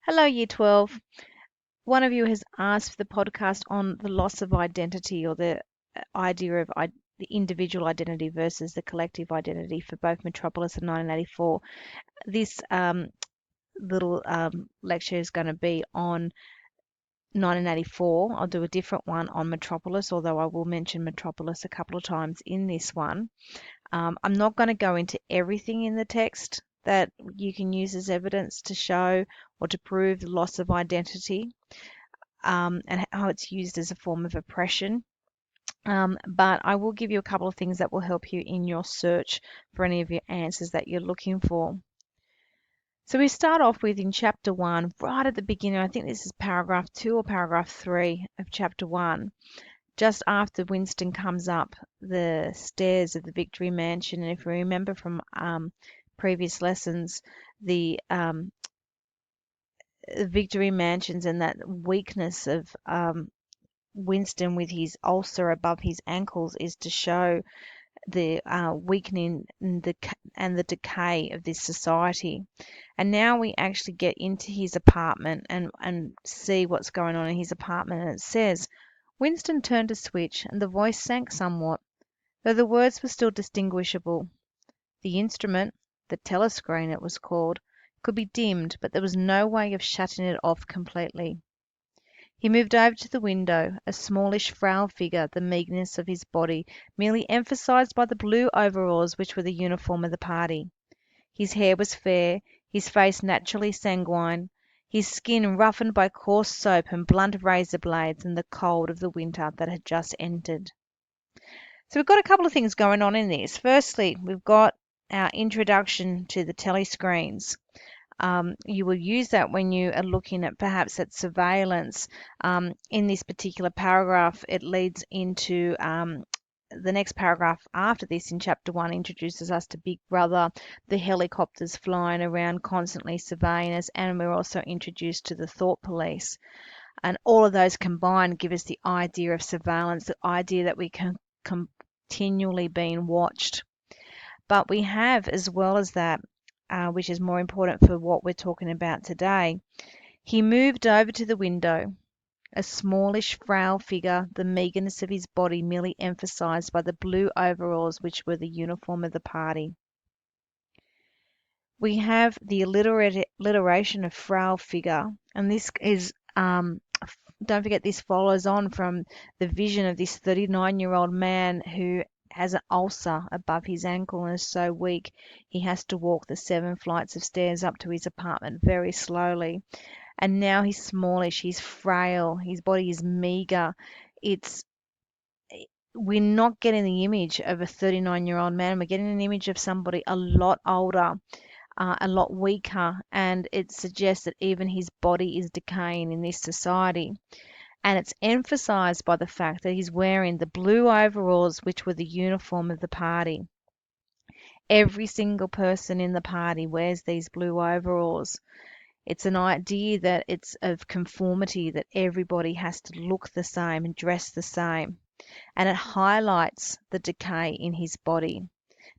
Hello, Year 12. One of you has asked for the podcast on the loss of identity or the idea of the individual identity versus the collective identity for both Metropolis and 1984. This little lecture is going to be on 1984. I'll do a different one on Metropolis, although I will mention Metropolis a couple of times in this one. I'm not going to go into everything in the text that you can use as evidence to show or to prove the loss of identity, and how it's used as a form of oppression. But I will give you a couple of things that will help you in your search for any of your answers that you're looking for. So we start off with in chapter 1, right at the beginning. I think this is paragraph 2 or paragraph 3 of chapter 1. Just after Winston comes up the stairs of the Victory Mansion, and if we remember from previous lessons, the Victory Mansions and that weakness of Winston with his ulcer above his ankles is to show the weakening and the decay of this society. And now we actually get into his apartment and see what's going on in his apartment. And it says, Winston turned a switch and the voice sank somewhat, though the words were still distinguishable. The instrument, the telescreen it was called, could be dimmed, but there was no way of shutting it off completely. He moved over to the window, a smallish, frail figure, the meagreness of his body merely emphasized by the blue overalls which were the uniform of the party. His hair was fair, his face naturally sanguine, his skin roughened by coarse soap and blunt razor blades and the cold of the winter that had just entered. So we've got a couple of things going on in this. Firstly, we've got our introduction to the telescreens. You will use that when you are looking at perhaps at surveillance. In this particular paragraph, it leads into the next paragraph after this in chapter 1 introduces us to Big Brother, the helicopters flying around constantly surveying us, and we're also introduced to the thought police. And all of those combined give us the idea of surveillance, the idea that we can continually being watched. But we have, as well as that, which is more important for what we're talking about today, he moved over to the window, a smallish, frail figure, the meagreness of his body merely emphasized by the blue overalls which were the uniform of the party. We have the alliteration of frail figure, and this is, don't forget, this follows on from the vision of this 39-year-old man who has an ulcer above his ankle and is so weak he has to walk the 7 flights of stairs up to his apartment very slowly. And now he's smallish, he's frail, his body is meager. We're not getting the image of a 39-year-old man. We're getting an image of somebody a lot older, a lot weaker, and it suggests that even his body is decaying in this society. And it's emphasized by the fact that he's wearing the blue overalls, which were the uniform of the party. Every single person in the party wears these blue overalls. It's an idea that it's of conformity, that everybody has to look the same and dress the same. And it highlights the decay in his body,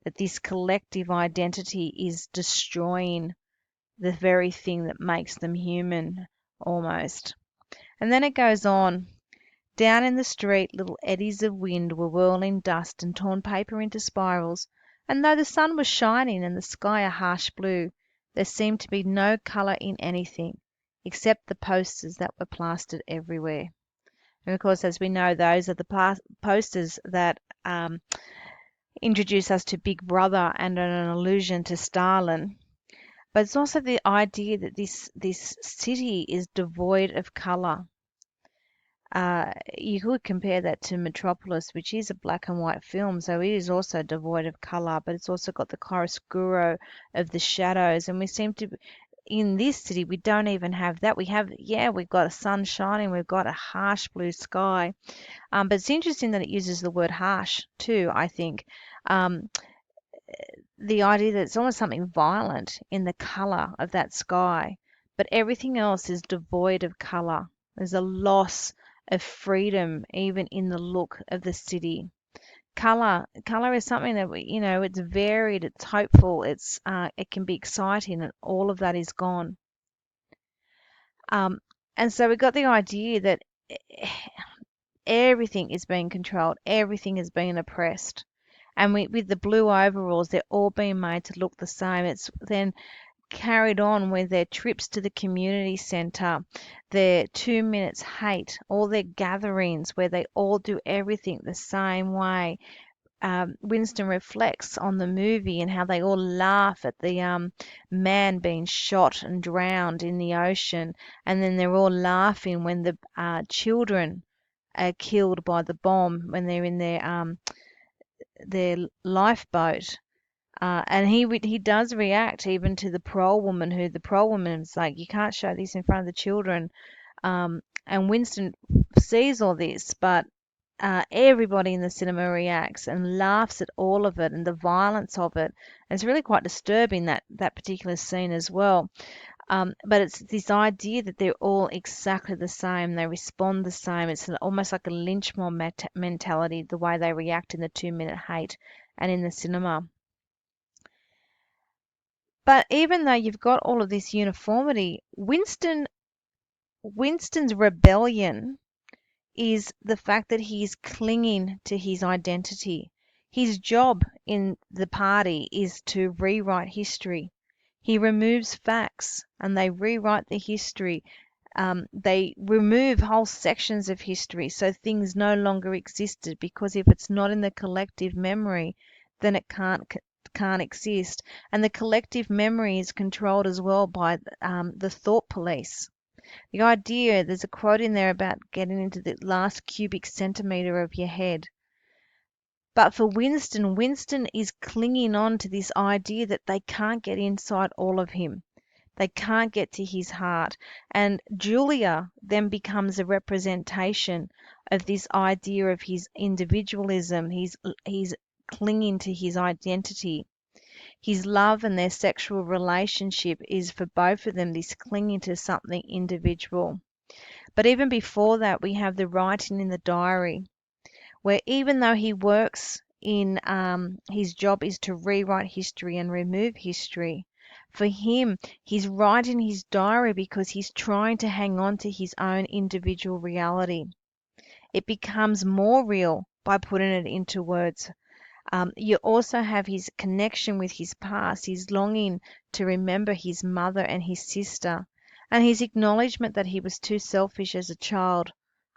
that this collective identity is destroying the very thing that makes them human, almost. And then it goes on. Down in the street, little eddies of wind were whirling dust and torn paper into spirals, and though the sun was shining and the sky a harsh blue, there seemed to be no colour in anything, except the posters that were plastered everywhere. And of course, as we know, those are the posters that introduce us to Big Brother and an allusion to Stalin. But it's also the idea that this city is devoid of colour. You could compare that to Metropolis, which is a black and white film, so it is also devoid of colour, but it's also got the chiaroscuro of the shadows. And we seem to, in this city, we don't even have that. We've got a sun shining, we've got a harsh blue sky. But it's interesting that it uses the word harsh too, I think. The idea that it's almost something violent in the colour of that sky, but everything else is devoid of colour. There's a loss of freedom even in the look of the city. Color is something that it's varied, it's hopeful, it can be exciting, and all of that is gone. Um, and so we got the idea that everything is being controlled, everything is being oppressed. And with the blue overalls, they're all being made to look the same. It's then carried on with their trips to the community centre, their 2 minutes hate, all their gatherings where they all do everything the same way. Winston reflects on the movie and how they all laugh at the man being shot and drowned in the ocean, and then they're all laughing when the children are killed by the bomb when they're in their lifeboat. And he does react even to the parole woman, who the parole woman is like, you can't show this in front of the children. And Winston sees all this, but everybody in the cinema reacts and laughs at all of it and the violence of it. And it's really quite disturbing, that particular scene as well. But it's this idea that they're all exactly the same, they respond the same. It's almost like a lynch mob mentality, the way they react in the 2 minute hate and in the cinema. But even though you've got all of this uniformity, Winston's rebellion is the fact that he's clinging to his identity. His job in the party is to rewrite history. He removes facts and they rewrite the history. They remove whole sections of history so things no longer existed, because if it's not in the collective memory, then it can't exist. And the collective memory is controlled as well by the thought police. The idea, there's a quote in there about getting into the last cubic centimeter of your head. But for Winston, Winston is clinging on to this idea that they can't get inside all of him. They can't get to his heart. And Julia then becomes a representation of this idea of his individualism. He's clinging to his identity. His love and their sexual relationship is for both of them this clinging to something individual. But even before that, we have the writing in the diary, where even though he works in his job is to rewrite history and remove history, for him, he's writing his diary because he's trying to hang on to his own individual reality. It becomes more real by putting it into words. You also have his connection with his past, his longing to remember his mother and his sister, and his acknowledgement that he was too selfish as a child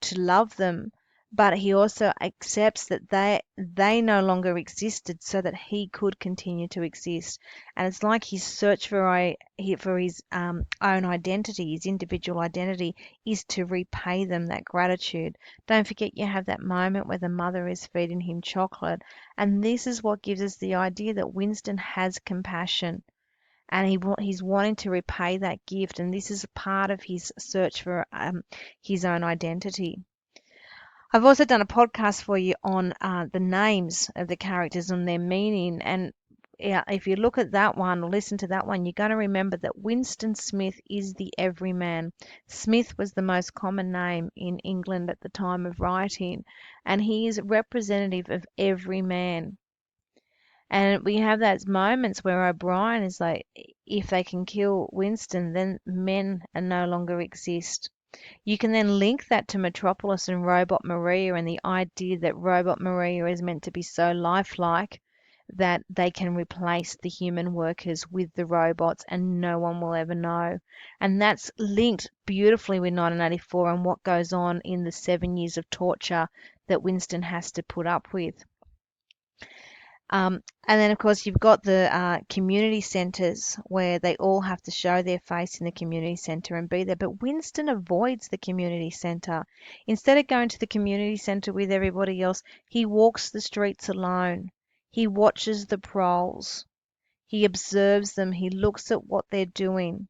to love them, but he also accepts that they no longer existed so that he could continue to exist. And it's like his search for his own identity, his individual identity, is to repay them that gratitude. Don't forget, you have that moment where the mother is feeding him chocolate, and this is what gives us the idea that Winston has compassion, and he's wanting to repay that gift, and this is a part of his search for his own identity. I've also done a podcast for you on the names of the characters and their meaning, and yeah, if you look at that one or listen to that one, you're going to remember that Winston Smith is the everyman. Smith was the most common name in England at the time of writing, and he is representative of every man. And we have those moments where O'Brien is like, if they can kill Winston, then men are no longer exist. You can then link that to Metropolis and Robot Maria, and the idea that Robot Maria is meant to be so lifelike that they can replace the human workers with the robots and no one will ever know. And that's linked beautifully with 1984 and what goes on in the 7 years of torture that Winston has to put up with. And then, of course, you've got the community centres where they all have to show their face in the community centre and be there. But Winston avoids the community centre. Instead of going to the community centre with everybody else, he walks the streets alone. He watches the proles. He observes them. He looks at what they're doing.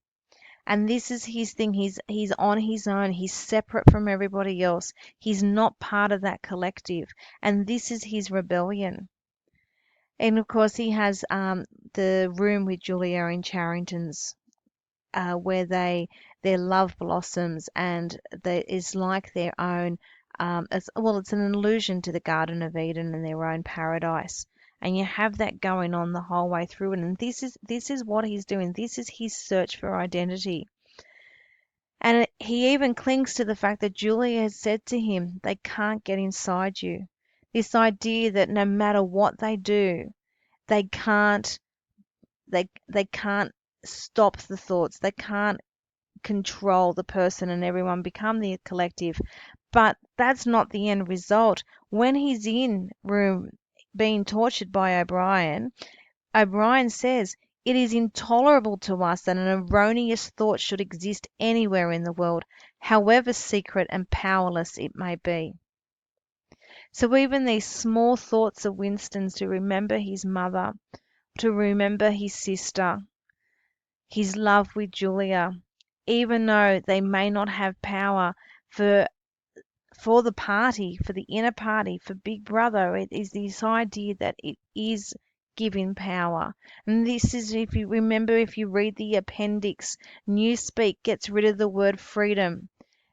And this is his thing. He's on his own. He's separate from everybody else. He's not part of that collective. And this is his rebellion. And of course, he has the room with Julia in Charrington's, where their love blossoms, and is like their own. It's an allusion to the Garden of Eden and their own paradise. And you have that going on the whole way through it. And this is what he's doing. This is his search for identity. And he even clings to the fact that Julia has said to him, they can't get inside you. This idea that no matter what they do, they can't they can't stop the thoughts. They can't control the person and everyone become the collective. But that's not the end result. When he's in room being tortured by O'Brien, O'Brien says, it is intolerable to us that an erroneous thought should exist anywhere in the world, however secret and powerless it may be. So even these small thoughts of Winston's to remember his mother, to remember his sister, his love with Julia, even though they may not have power for the party, for the inner party, for Big Brother, it is this idea that it is giving power. And this is, if you remember, if you read the appendix, Newspeak gets rid of the word freedom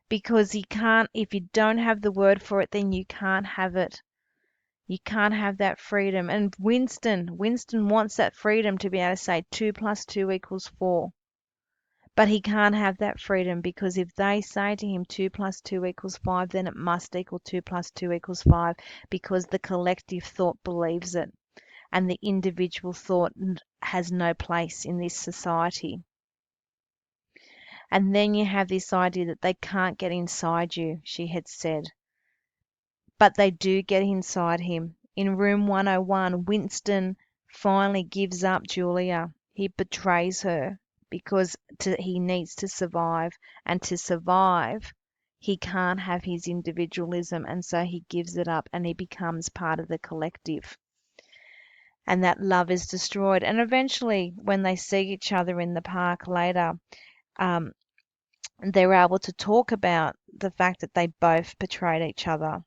because you can't, if you don't have the word for it, then you can't have it. You can't have that freedom. And Winston wants that freedom to be able to say 2 + 2 = 4. But he can't have that freedom because if they say to him 2 + 2 = 5, then it must equal 2 + 2 = 5 because the collective thought believes it and the individual thought has no place in this society. And then you have this idea that they can't get inside you, she had said. But they do get inside him. In room 101, Winston finally gives up Julia. He betrays her because he needs to survive. And to survive, he can't have his individualism. And so he gives it up and he becomes part of the collective. And that love is destroyed. And eventually, when they see each other in the park later, they're able to talk about the fact that they both betrayed each other.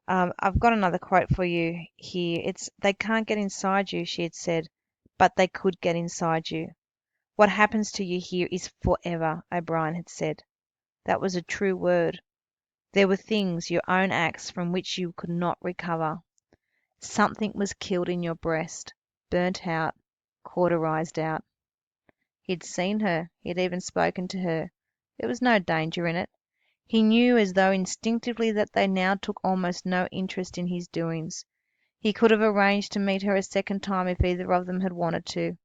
I've got another quote for you here. It's, they can't get inside you, she had said, but they could get inside you. What happens to you here is forever, O'Brien had said. That was a true word. There were things, your own acts, from which you could not recover. Something was killed in your breast, burnt out, cauterized out. He'd seen her. He'd even spoken to her. There was no danger in it. He knew as though instinctively that they now took almost no interest in his doings. He could have arranged to meet her a second time if either of them had wanted to.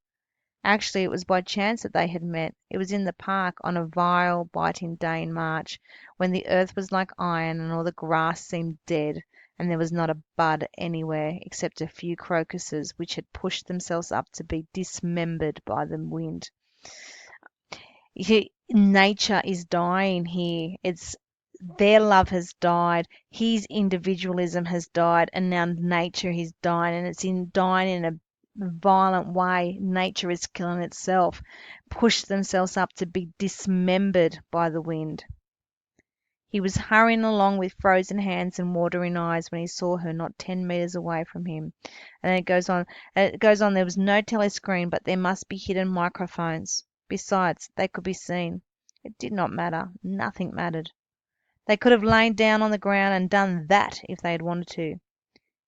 Actually, it was by chance that they had met. It was in the park on a vile, biting day in March, when the earth was like iron and all the grass seemed dead, and there was not a bud anywhere except a few crocuses which had pushed themselves up to be dismembered by the wind. Nature is dying here. It's their love has died, his individualism has died, and now nature is dying, and it's dying in a violent way. Nature is killing itself, pushed themselves up to be dismembered by the wind. He was hurrying along with frozen hands and watering eyes when he saw her not 10 meters away from him. And then it goes on. There was no telescreen, but there must be hidden microphones. Besides, they could be seen. It did not matter. Nothing mattered. They could have lain down on the ground and done that if they had wanted to.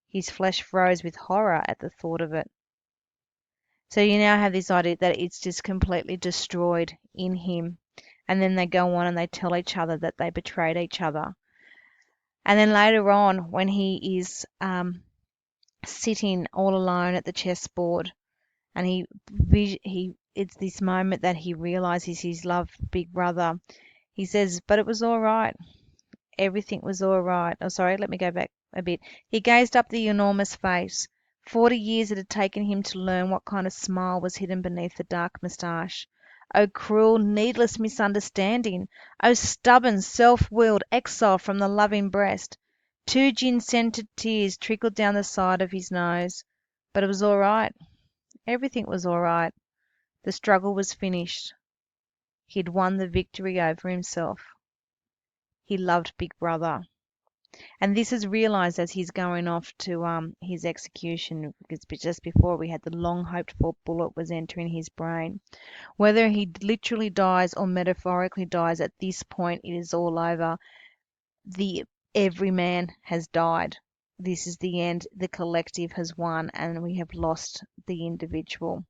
His flesh froze with horror at the thought of it. So you now have this idea that it's just completely destroyed in him. And then they go on and they tell each other that they betrayed each other. And then later on, when he is sitting all alone at the chessboard, and it's this moment that he realizes his loved big brother. He says, "But it was all right. Everything was all right." Oh, sorry, let me go back a bit. He gazed up the enormous face. 40 years it had taken him to learn what kind of smile was hidden beneath the dark moustache. Oh, cruel, needless misunderstanding! Oh, stubborn, self-willed exile from the loving breast! 2 gin-scented tears trickled down the side of his nose. But it was all right. Everything was all right. The struggle was finished. He'd won the victory over himself. He loved Big Brother. And this is realised as he's going off to his execution, because just before we had the long hoped for bullet was entering his brain. Whether he literally dies or metaphorically dies, at this point it is all over. Every man has died. This is the end. The collective has won and we have lost the individual.